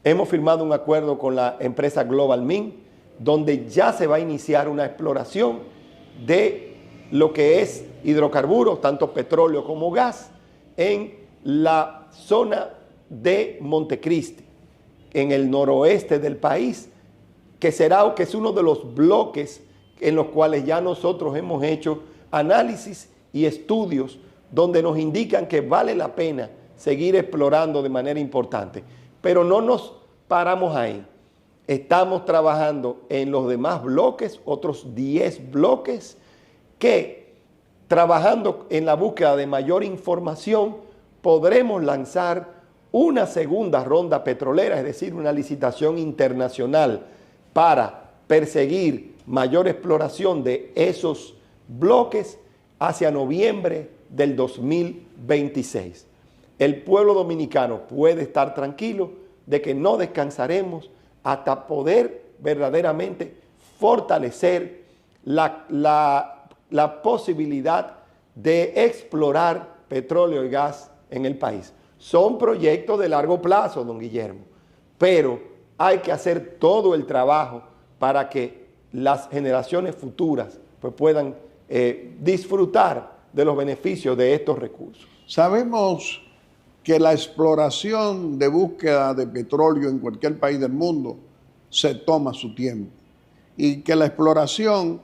hemos firmado un acuerdo con la empresa Global Min, donde ya se va a iniciar una exploración de lo que es hidrocarburos, tanto petróleo como gas, en la zona de Montecristi, en el noroeste del país, que es uno de los bloques en los cuales ya nosotros hemos hecho análisis y estudios donde nos indican que vale la pena seguir explorando de manera importante. Pero no nos paramos ahí. Estamos trabajando en los demás bloques, otros 10 bloques, que trabajando en la búsqueda de mayor información podremos lanzar una segunda ronda petrolera, es decir, una licitación internacional para perseguir mayor exploración de esos bloques hacia noviembre del 2026. El pueblo dominicano puede estar tranquilo de que no descansaremos hasta poder verdaderamente fortalecer la posibilidad de explorar petróleo y gas en el país. Son proyectos de largo plazo, don Guillermo, pero hay que hacer todo el trabajo para que las generaciones futuras pues, puedan disfrutar de los beneficios de estos recursos. Sabemos que la exploración de búsqueda de petróleo en cualquier país del mundo se toma su tiempo y que la exploración,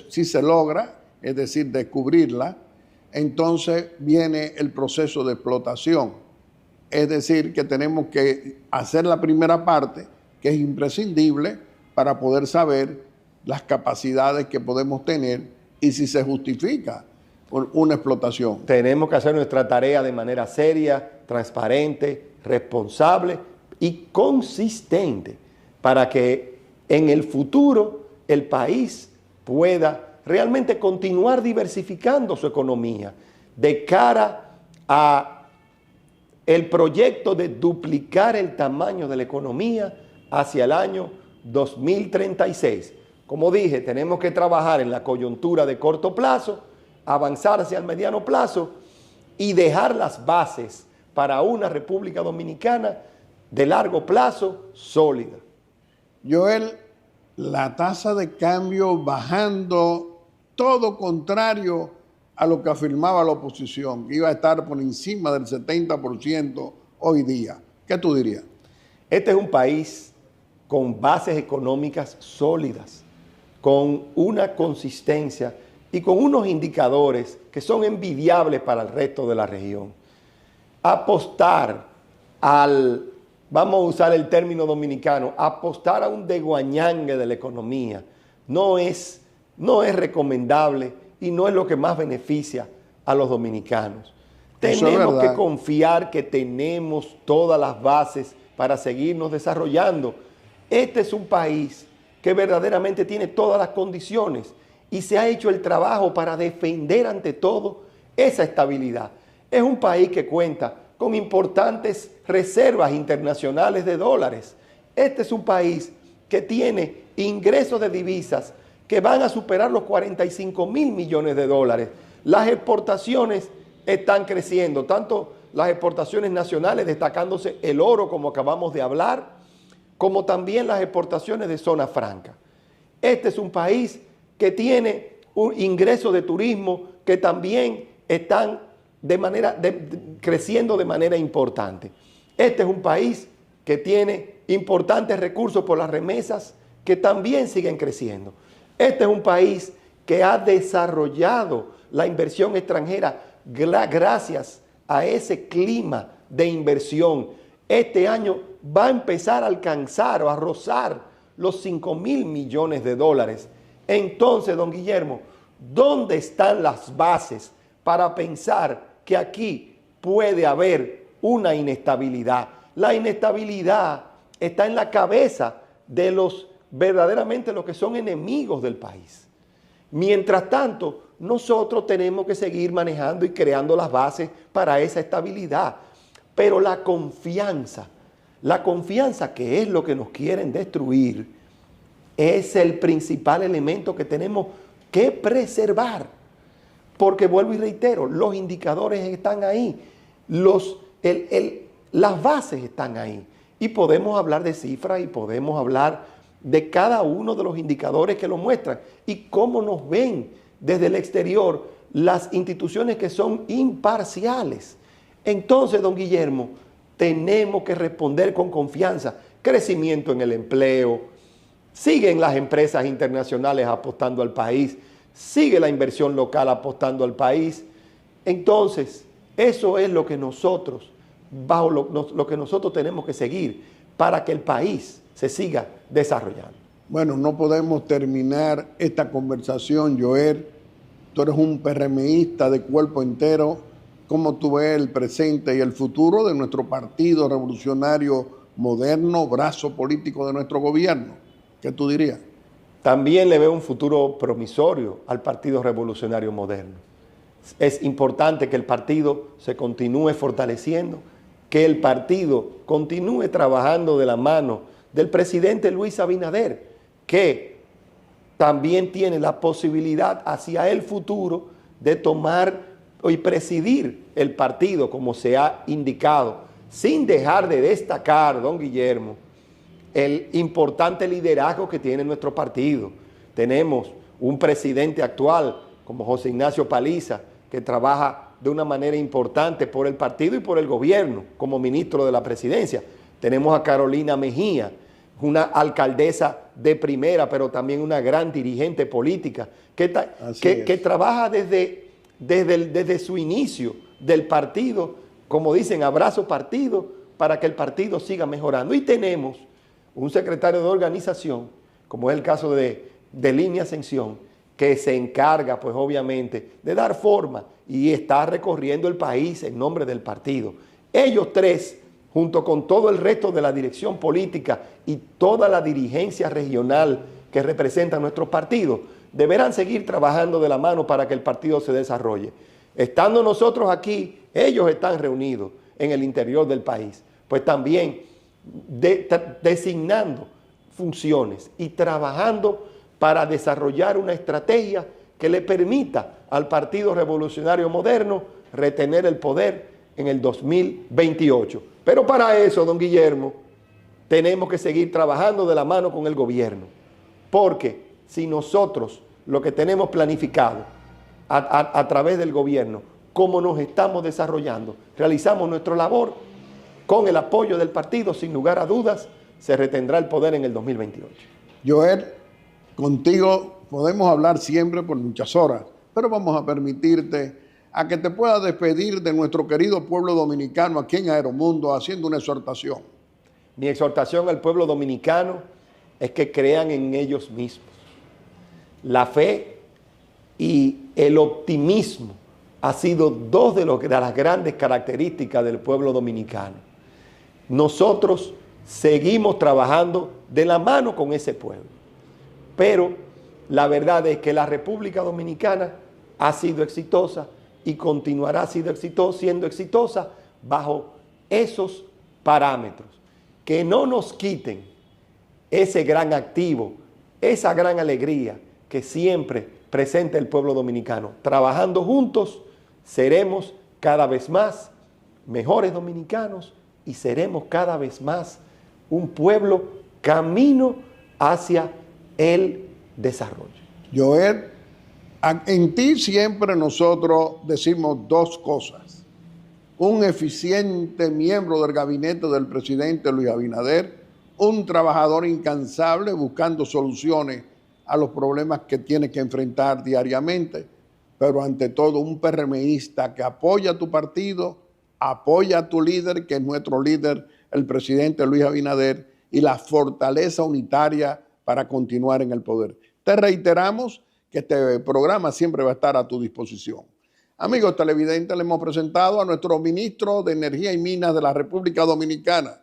si se logra, es decir, descubrirla, entonces viene el proceso de explotación. Es decir, que tenemos que hacer la primera parte, que es imprescindible para poder saber las capacidades que podemos tener y si se justifica una explotación. Tenemos que hacer nuestra tarea de manera seria, transparente, responsable y consistente para que en el futuro el país pueda realmente continuar diversificando su economía de cara a el proyecto de duplicar el tamaño de la economía hacia el año 2036. Como dije, tenemos que trabajar en la coyuntura de corto plazo, avanzar hacia el mediano plazo y dejar las bases para una República Dominicana de largo plazo sólida. Joel, la tasa de cambio bajando, todo contrario a lo que afirmaba la oposición, que iba a estar por encima del 70% hoy día. ¿Qué tú dirías? Este es un país con bases económicas sólidas, con una consistencia y con unos indicadores que son envidiables para el resto de la región. Apostar vamos a usar el término dominicano, apostar a un deguañangue de la economía no es recomendable y no es lo que más beneficia a los dominicanos. Tenemos que confiar que tenemos todas las bases para seguirnos desarrollando. Este es un país que verdaderamente tiene todas las condiciones y se ha hecho el trabajo para defender ante todo esa estabilidad. Es un país que cuenta con importantes reservas internacionales de dólares. Este es un país que tiene ingresos de divisas que van a superar los 45 mil millones de dólares. Las exportaciones están creciendo, tanto las exportaciones nacionales, destacándose el oro, como acabamos de hablar, como también las exportaciones de zona franca. Este es un país que tiene un ingreso de turismo que también están creciendo de manera importante. Este es un país que tiene importantes recursos por las remesas que también siguen creciendo. Este es un país que ha desarrollado la inversión extranjera gracias a ese clima de inversión. Este año va a empezar a alcanzar o a rozar los 5.000 millones de dólares. Entonces, don Guillermo, ¿dónde están las bases para pensar que aquí puede haber una inestabilidad? La inestabilidad está en la cabeza de los verdaderamente los que son enemigos del país. Mientras tanto, nosotros tenemos que seguir manejando y creando las bases para esa estabilidad. Pero la confianza que es lo que nos quieren destruir, es el principal elemento que tenemos que preservar. Porque vuelvo y reitero, los indicadores están ahí, las bases están ahí. Y podemos hablar de cifras y podemos hablar de cada uno de los indicadores que lo muestran y cómo nos ven desde el exterior las instituciones que son imparciales. Entonces, don Guillermo, tenemos que responder con confianza. Crecimiento en el empleo, siguen las empresas internacionales apostando al país, sigue la inversión local apostando al país. Entonces, eso es lo que nosotros, lo que nosotros tenemos que seguir para que el país se siga desarrollando. Bueno, no podemos terminar esta conversación, Joel. Tú eres un PRMista de cuerpo entero. ¿Cómo tú ves el presente y el futuro de nuestro Partido Revolucionario Moderno, brazo político de nuestro gobierno? ¿Qué tú dirías? También le veo un futuro promisorio al Partido Revolucionario Moderno. Es importante que el partido se continúe fortaleciendo, que el partido continúe trabajando de la mano del presidente Luis Abinader, que también tiene la posibilidad hacia el futuro de tomar y presidir el partido como se ha indicado, sin dejar de destacar, don Guillermo, el importante liderazgo que tiene nuestro partido. Tenemos un presidente actual como José Ignacio Paliza, que trabaja de una manera importante por el partido y por el gobierno como ministro de la presidencia. Tenemos a Carolina Mejía, una alcaldesa de primera, pero también una gran dirigente política, que trabaja desde su inicio del partido, como dicen, abrazo partido, para que el partido siga mejorando. Y tenemos un secretario de organización, como es el caso de Línea Ascensión, que se encarga, pues obviamente, de dar forma y está recorriendo el país en nombre del partido. Ellos tres, junto con todo el resto de la dirección política y toda la dirigencia regional que representa nuestro partido, deberán seguir trabajando de la mano para que el partido se desarrolle. Estando nosotros aquí, ellos están reunidos en el interior del país, pues también designando funciones y trabajando para desarrollar una estrategia que le permita al Partido Revolucionario Moderno retener el poder en el 2028. Pero para eso, don Guillermo, tenemos que seguir trabajando de la mano con el gobierno, porque si nosotros lo que tenemos planificado a través del gobierno, cómo nos estamos desarrollando, realizamos nuestra labor con el apoyo del partido, sin lugar a dudas, se retendrá el poder en el 2028. Joel, contigo podemos hablar siempre por muchas horas, pero vamos a permitirte a que te puedas despedir de nuestro querido pueblo dominicano aquí en Aeromundo haciendo una exhortación. Mi exhortación al pueblo dominicano es que crean en ellos mismos. La fe y el optimismo ha sido dos de las grandes características del pueblo dominicano. Nosotros seguimos trabajando de la mano con ese pueblo, pero la verdad es que la República Dominicana ha sido exitosa y continuará siendo exitosa bajo esos parámetros. Que no nos quiten ese gran activo, esa gran alegría que siempre presenta el pueblo dominicano. Trabajando juntos, seremos cada vez más mejores dominicanos y seremos cada vez más un pueblo camino hacia el desarrollo. Joel, en ti siempre nosotros decimos dos cosas. Un eficiente miembro del gabinete del presidente Luis Abinader, un trabajador incansable buscando soluciones a los problemas que tiene que enfrentar diariamente, pero ante todo un PRMista que apoya a tu partido, apoya a tu líder, que es nuestro líder, el presidente Luis Abinader, y la fortaleza unitaria para continuar en el poder. Te reiteramos que este programa siempre va a estar a tu disposición. Amigos televidentes, le hemos presentado a nuestro ministro de Energía y Minas de la República Dominicana,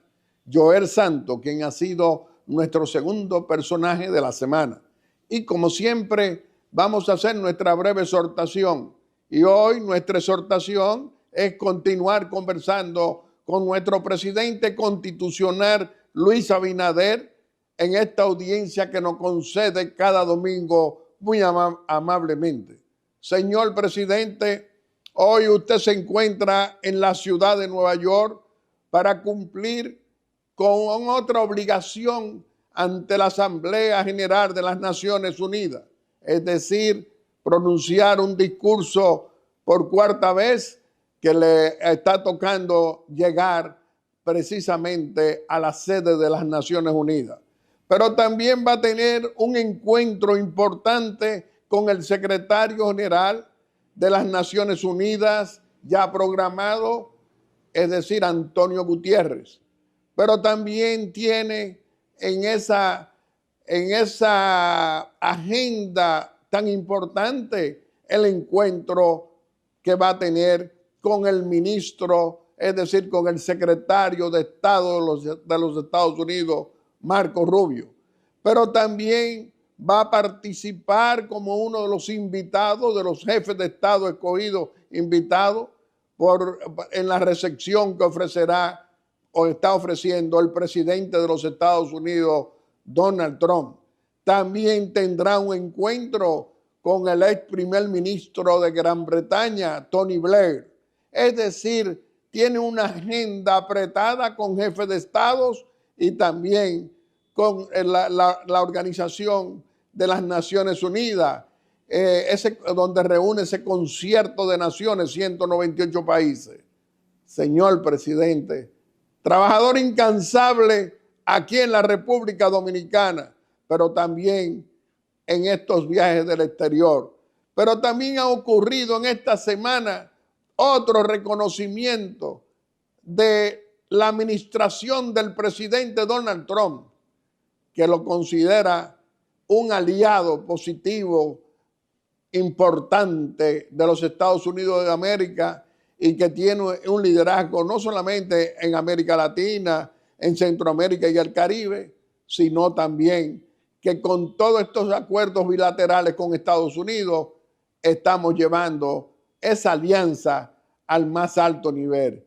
Joel Santos, quien ha sido nuestro segundo personaje de la semana. Y como siempre, vamos a hacer nuestra breve exhortación. Y hoy nuestra exhortación es continuar conversando con nuestro presidente constitucional, Luis Abinader, en esta audiencia que nos concede cada domingo muy amablemente. Señor presidente, hoy usted se encuentra en la ciudad de Nueva York para cumplir con otra obligación ante la Asamblea General de las Naciones Unidas, es decir, pronunciar un discurso por cuarta vez que le está tocando llegar precisamente a la sede de las Naciones Unidas. Pero también va a tener un encuentro importante con el secretario general de las Naciones Unidas ya programado, es decir, Antonio Gutiérrez. Pero también tiene en esa agenda tan importante el encuentro que va a tener con el ministro, es decir, con el secretario de Estado de los Estados Unidos, Marco Rubio. Pero también va a participar como uno de los invitados, de los jefes de Estado escogidos, invitados en la recepción que ofrecerá o está ofreciendo el presidente de los Estados Unidos, Donald Trump. También tendrá un encuentro con el ex primer ministro de Gran Bretaña, Tony Blair. Es decir, tiene una agenda apretada con jefes de estados y también con la Organización de las Naciones Unidas, donde reúne ese concierto de naciones, 198 países. Señor presidente, trabajador incansable aquí en la República Dominicana, pero también en estos viajes del exterior. Pero también ha ocurrido en esta semana otro reconocimiento de la administración del presidente Donald Trump, que lo considera un aliado positivo, importante de los Estados Unidos de América y que tiene un liderazgo no solamente en América Latina, en Centroamérica y el Caribe, sino también que con todos estos acuerdos bilaterales con Estados Unidos estamos llevando esa alianza al más alto nivel.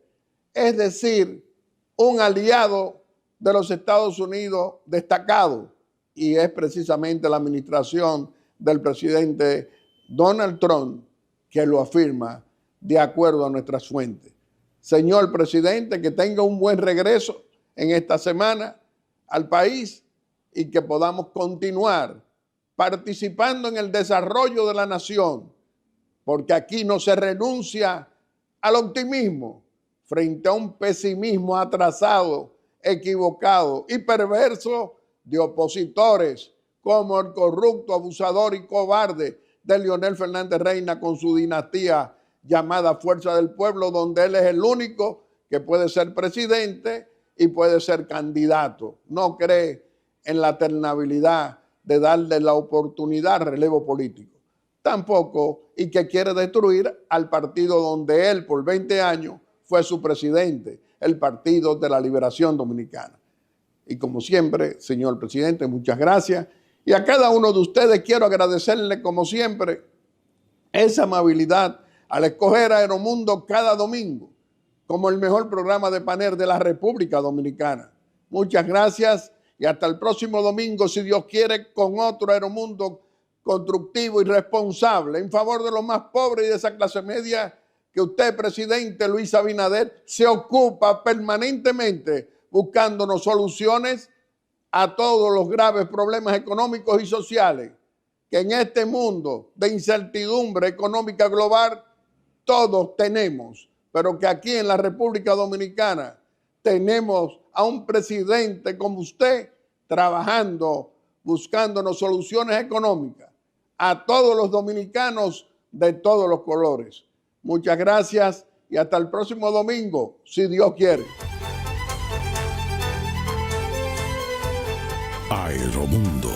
Es decir, un aliado de los Estados Unidos destacado, y es precisamente la administración del presidente Donald Trump que lo afirma de acuerdo a nuestras fuentes. Señor presidente, que tenga un buen regreso en esta semana al país y que podamos continuar participando en el desarrollo de la nación, porque aquí no se renuncia al optimismo frente a un pesimismo atrasado, equivocado y perverso de opositores como el corrupto, abusador y cobarde de Leonel Fernández Reina con su dinastía llamada Fuerza del Pueblo, donde él es el único que puede ser presidente y puede ser candidato. No cree en la alternabilidad de darle la oportunidad al relevo político. Tampoco, y que quiere destruir al partido donde él por 20 años fue su presidente, el Partido de la Liberación Dominicana. Y como siempre, señor presidente, muchas gracias. Y a cada uno de ustedes quiero agradecerle, como siempre, esa amabilidad al escoger a Aeromundo cada domingo como el mejor programa de panel de la República Dominicana. Muchas gracias y hasta el próximo domingo, si Dios quiere, con otro Aeromundo constructivo y responsable en favor de los más pobres y de esa clase media que usted, presidente Luis Abinader, se ocupa permanentemente buscándonos soluciones a todos los graves problemas económicos y sociales que en este mundo de incertidumbre económica global todos tenemos, pero que aquí en la República Dominicana tenemos a un presidente como usted trabajando, buscándonos soluciones económicas a todos los dominicanos de todos los colores. Muchas gracias y hasta el próximo domingo, si Dios quiere. Aeromundo.